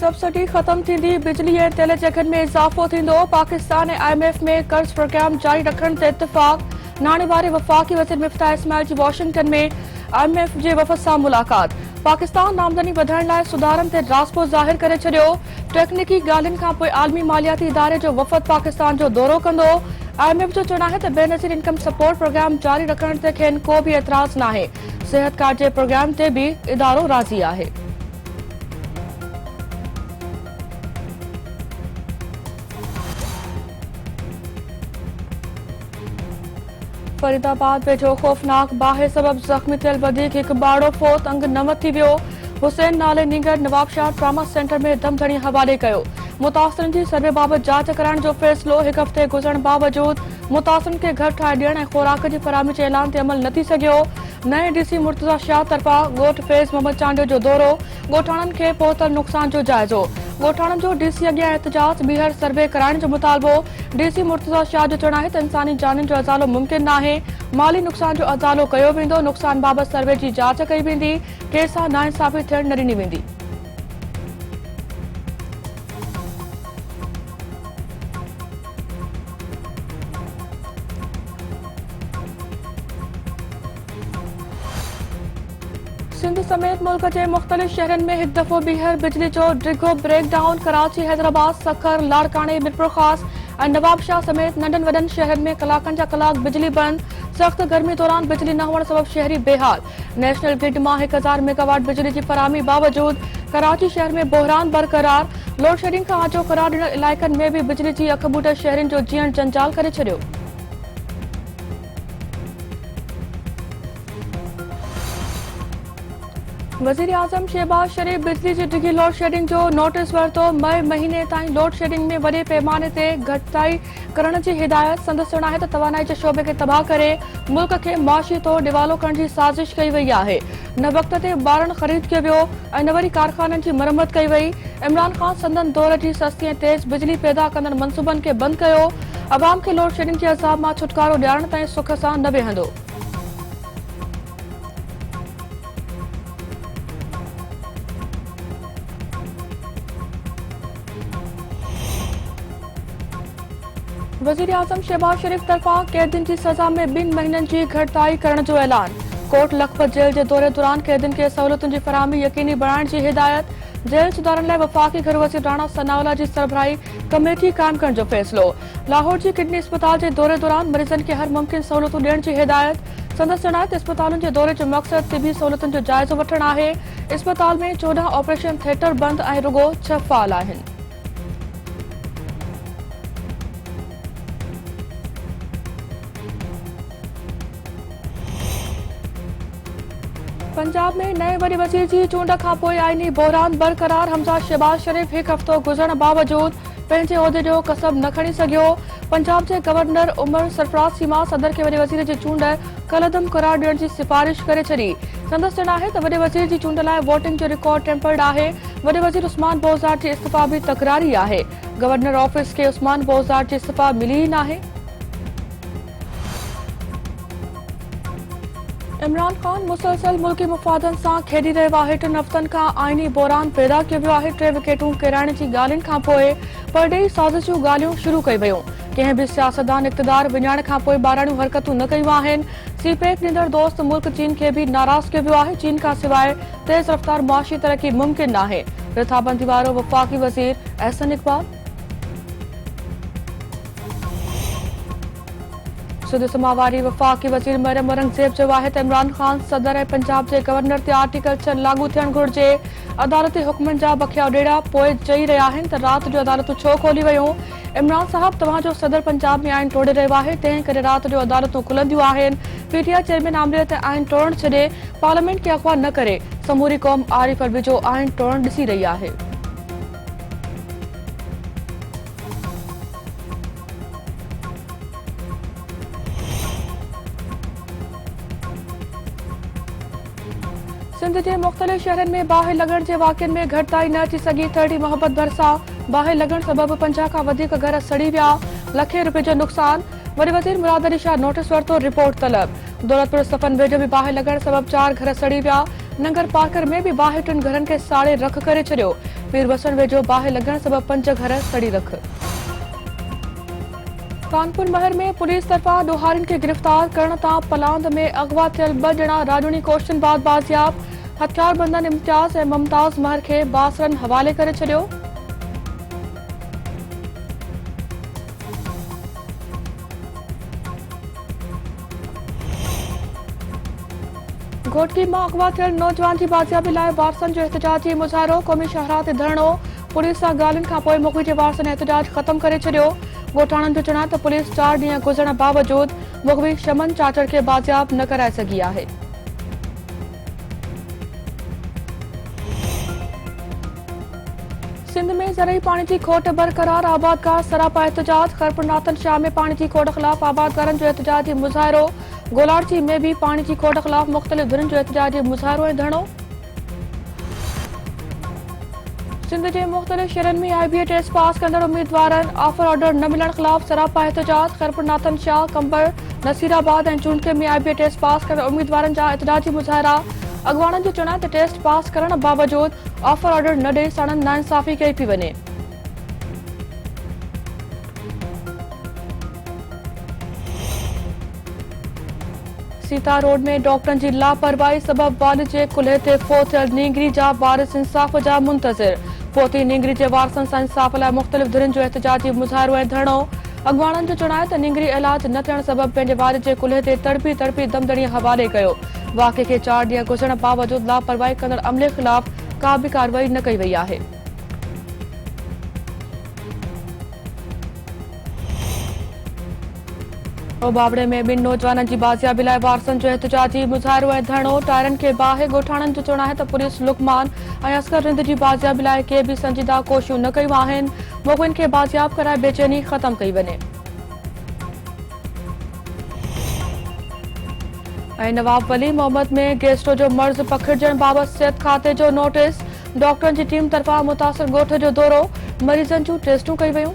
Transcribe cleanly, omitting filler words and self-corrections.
Subsidy खत्म थींदी, बिजली ऐं तेल जे अघनि में इज़ाफ़ो थींदो। पाकिस्तान ऐं IMF में कर्ज़ प्रोग्राम जारी रखण ते इत्तिफ़ाक़। नाणेवारे वफ़ाक़ी वज़ीर मिफ्ताह इस्माइल जी वॉशिंगटन में IMF जे वफ़द सां मुलाक़ात। पाकिस्तान आमदनी वधाइण लाइ सुधारनि ते राज़िपो ज़ाहिर करे छॾियो। टेक्निकी ॻाल्हियुनि खां पोइ आलमी मालियाती इदारे जो वफ़द पाकिस्तान जो दौरो कंदो। IMF जो चवणु आहे त बेनज़ीर इनकम सपोर्ट प्रोग्राम जारी रखण ते खेनि को बि एतिराज़ नाहे। सिहत कार्ड जे प्रोग्राम ते बि इदारो राज़ी आहे। फरीदाबाद वेझो ख़ौफ़नाक बाहि सबब ज़ख़्मी थियल वधीक हिकु ॿाड़ो फोत अंग नमत थी वियो। हुसैन नाले नींगर नवाबशाह ट्रामा सेंटर में दम धणी हवाले कयो। मुतासिरनि जी सर्वे बाबति जांच कराइण जो फ़ैसिलो हिकु हफ़्ते गुज़रण बावजूद मुतासिरनि खे घर ठाहे ॾियण ऐं ख़ुराक जी फराहमी जे ऐलान ते अमल न थी सघियो। नए DC मुर्तज़ा शाह तरफ़ां ॻोठ फैज़ मोहम्मद चांडियो जो दौरो, ॻोठाणनि खे पहुतल नुक़सान जो जाइज़ो। ॻोठाणनि जो DC अॻियां एहतिजाज, ॿीहर सर्वे कराइण जो मुतालबो। DC मुर्तज़ा शाह जो चवणु आहे त इंसानी जानियुनि जो अज़ालो मुमकिन नाहे। माली नुक़सान जो अज़ालो कयो वेंदो। नुक़सान बाबति सर्वे जी जांच कई वेंदी। कंहिं सां नाइंसाफ़ी थियण न ॾिनी वेंदी। सिंध समेत मुल्क के मुख़्तलिफ़ शहरनि में हिकु दफ़ो ॿीहर बिजली जो डिघो ब्रेकडाउन। कराची, हैदराबाद, सखर, लाड़काने, मिरपुरख़ास ऐं नवाबशाह समेत नंढनि वॾनि शहरनि में कलाकनि जा कलाक बिजली बंद। सख़्त गर्मी दौरान बिजली न हुअण सबब शहरी बेहाल। नेशनल ग्रिड मां 1000 मेगावाट बिजली जी फराहमी बावजूद कराची शहर में बहरान बरक़रार। लोड शेडिंग खां आजो करार ॾिनल इलाइक़नि में बि बिजली जी अखबूट शहरियुनि जो जीअण जंजाल करे छॾियो। वज़ीर आज़म शहबाज शरीफ़ बिजली जी डिघी लोड शेडिंग जो नोटिस वरितो। मई महीने ताईं लोड शेडिंग में वॾे पैमाने ते घटिताई करण जी हिदायत। संदसि चवणु आहे त तवानाई जे शोबे खे तबाह करे मुल्क खे मुआशी तौरु डिवालो करण जी साज़िश कई वई आहे। न वक़्त ते ॿारनि ख़रीद कयो वियो ऐं न वरी कारखाननि जी मरम्मत कई वई। इमरान ख़ान संदन दौर जी सस्ती ऐं तेज़ बिजली पैदा कंदड़ मंसूबनि खे बंदि कयो। अवाम खे लोड शेडिंग जे अज़ाब मां छुटकारो ॾियारण ताईं सुख सां न वेहंदो। वज़ीर आज़म शहबाज शरीफ़ तरफ़ां कैदियुनि जी सज़ा में 2 महीननि जी घटिताई करण जो ऐलान। कोट लखपत जेल जे दौरे दौरान कैदियुनि खे सहूलियतुनि जी फराहमी यकीनी बणाइण जी हिदायत। जेल सुधारण लाइ वफ़ाक़ी घर वज़ीर राणा सनाउल्लाह जी सरबराही कमेटी क़ाइमु करण जो फ़ैसिलो। लाहौर जी किडनी अस्पताल जे दौरे दौरान मरीज़नि खे हर मुमकिन सहूलियतूं ॾियण जी हिदायत। संदसि चवणु आहे त अस्पतालुनि जे दौरे जो मक़सदु तिबी सहूलियतुनि जो जाइज़ो वठणु आहे। अस्पताल में 14 ऑपरेशन थिएटर बंदि ऐं रुगो 6 फ़ाल आहिनि। पंजाब में नए वॾे वज़ीर जी चूंड खां पोइ आईनी बहरान बरक़रार। हमज़ा शहबाज शरीफ़ हिकु हफ़्तो गुज़रण बावजूद पंहिंजे उहिदे जो कसब न खणी सघियो। पंजाब जे गवर्नर उमर सरफराज़ सीमा सदर खे वॾे वज़ीर जी चूंड कलअदम करार ॾियण जी सिफ़ारिश करे छॾी। संदसि चवणु आहे त वॾे वज़ीर जी चूंड लाइ वोटिंग जो रिकॉर्ड टेम्पर्ड आहे। वॾे वज़ीर उस्मान बोज़दार जी इस्तीफ़ा बि तकरारी आहे। गवर्नर ऑफिस खे उस्मान बोज़दार जी इस्तीफ़ा मिली ई नाहे। इमरान ख़ान मुसलसल मुल्की मुफ़ादनि सां खेॾी रहियो आहे। 3 हफ़्तनि खां आईनी बहरान पैदा कयो वियो आहे। 3 विकेटूं किराइण जी ॻाल्हियुनि खां पोइ परडेही साज़िशूं ॻाल्हियूं शुरू कई वयूं। कंहिं बि सियासतदान इक़्तिदार विञाइण खां पोइ ॿाराणियूं हरकतूं न कयूं आहिनि। सीपेक ॾींदड़ दोस्त मुल्क चीन खे बि नाराज़ कयो वियो आहे। चीन खां सवाइ तेज़ रफ़्तार मुआशी तरक़ी मुमकिन नाहे। रिथाबंदी वारो वफ़ाक़ी वज़ीर अहसन इक़बाल। सिंध समावारी वफ़ाक़ी वज़ीर मरियम औरंगज़ेब चयो आहे त इमरान ख़ान सदर ऐं पंजाब जे गवर्नर ते आर्टिकल 6 लागू थियणु घुरिजे। अदालती हुक्मनि जा बखिया उडेड़ा पोइ चई रहिया आहिनि त राति जो अदालतूं छो खोली वयूं। इमरान साहब तव्हांजो सदर पंजाब में आइन टोड़े रहियो आहे, तंहिं करे राति जो अदालतूं खुलंदियूं आहिनि। PTI चेयरमैन आमिर ते आइन टोड़ण छॾे पार्लियामेंट खे अगवा न करे समूरी क़ौम आरिफ अलवी जो आइन टोड़ण ॾिसी रही आहे। सिंध जे मुख़्तलिफ़ शहरनि में बाहि लॻण जे वाक़िअनि में घटिताई न थी सघी। 30 मोहब्बत भरिसां बाहि लॻण सबबि 50 खां वधीक घर सड़ी विया। लखे रुपए जो नुक़सान। वॾे वज़ीर मुराद अली शाह नोटिस वरितो, रिपोर्ट तलब। दौलतपुर सफ़न वेझो बि बाहि लॻण सबबि 4 घर सड़ी विया। नंगर पाकर में भी बाहि 3 घरनि खे साड़े रख करे छॾियो। पीर वसण वेझो बाहि लॻण सबबि 5 घर सड़ी रख। कानपुर महर में पुलिस तरफां ॾोहारियुनि खे गिरफ़्तार करण तां पलांद में अगवा थियल 2 ॼणा राजूनी कोश्चन बाद बाज़ियाब। हथियारबंदनि इम्तियाज़ ऐं मुमताज़ महर खे बासरनि हवाले करे छॾियो। घोटकी मां अगवा थियल नौजवान जी बाज़ियाबी लाइ वारसनि जो एहतजाजी मुज़ाहिरो। क़ौमी शाहराह ते धरणो। पुलिस सां ॻाल्हियुनि खां पोइ मुखी जे वारसनि एहतजाज ख़तम करे छॾियो। ॻोठाणनि जो चवणु आहे त पुलिस 4 ॾींहं गुज़रण बावजूद मुखबी शमन चाचड़ खे बाज़ियाब न कराए सघी आहे। सिंध में ज़रई पानी की खोट बरक़रार। आबादकार सरापा एहतजाज। खरपुरनाथन शाह में पानी की खोट ख़िलाफ़ आबादकारनि जो एहतजाजी मुज़ाहिरो। गोलारची में भी पानी की खोट ख़िलाफ़ मुख़्तलिफ़ धिरनि जो एहतजाजी मुज़ाहिरो ऐं धरणो। सिंध के मुख़्तलिफ़ शहरनि में IBA टेस्ट पास कंदड़ उम्मीदवारनि ऑफर ऑर्डर न मिलण ख़िलाफ़ सरापा एहतजाज। खरपुरनाथन शाह, कंबर, नसीराबाद ऐं चूंडके में IBA टेस्ट पास कंदड़ उम्मीदवारनि जा एहतजाजी मुज़ाहिरा। अॻवाणनि जो चवणु आहे त टेस्ट पास करण बावजूद ऑफर ऑर्डर न ॾेई साणनि नाइंसाफ़ी कई पई वञे। सीता रोड में डॉक्टरनि जी लापरवाही सबबि वालिद जे कुल्हे ते फोत थियल नींगरी जा वारिस इंसाफ़ जा मुंतज़िर। फोती नींगरी जे वारसनि सां इंसाफ़ लाइ मुख़्तलिफ़ धिरनि जो एहतजाजी मुज़ाहिरो ऐं धरणो। अॻवाणनि जो चवणु आहे त नींगरी इलाज न थियण सबबि पंहिंजे वालिद जे कुल्हे ते तड़पी तड़पी दमदड़ीअ हवाले कयो। वाक़े खे 4 ॾींहं गुज़रण बावजूद लापरवाही कंदड़ अमले ख़िलाफ़ का बि कार्रवाई न कई वई आहे। बावड़े में 2 नौजवाननि जी बाज़ियाबी लाइ वारसनि जो एहतजाजी मुज़ाहिरो ऐं धरणो। टायरनि खे बाहि। ॻोठाणनि जो चवणु आहे त पुलिस लुकमान ऐं असगर रिंद जी बाज़ियाबी लाइ के बि संजीदा कोशिशूं न कयूं आहिनि। मुख़बिन खे बाज़ियाब कराए बेचैनी ख़तम कई वञे। ऐं नवाब वली मोहम्मद में गैस्ट्रो जो मर्ज़ पखिड़जण बाबति सिहत खाते जो नोटिस। डॉक्टरनि जी टीम तरफ़ां मुतासिर ॻोठ जो दौरो। मरीज़नि जूं टेस्टूं कई वयूं।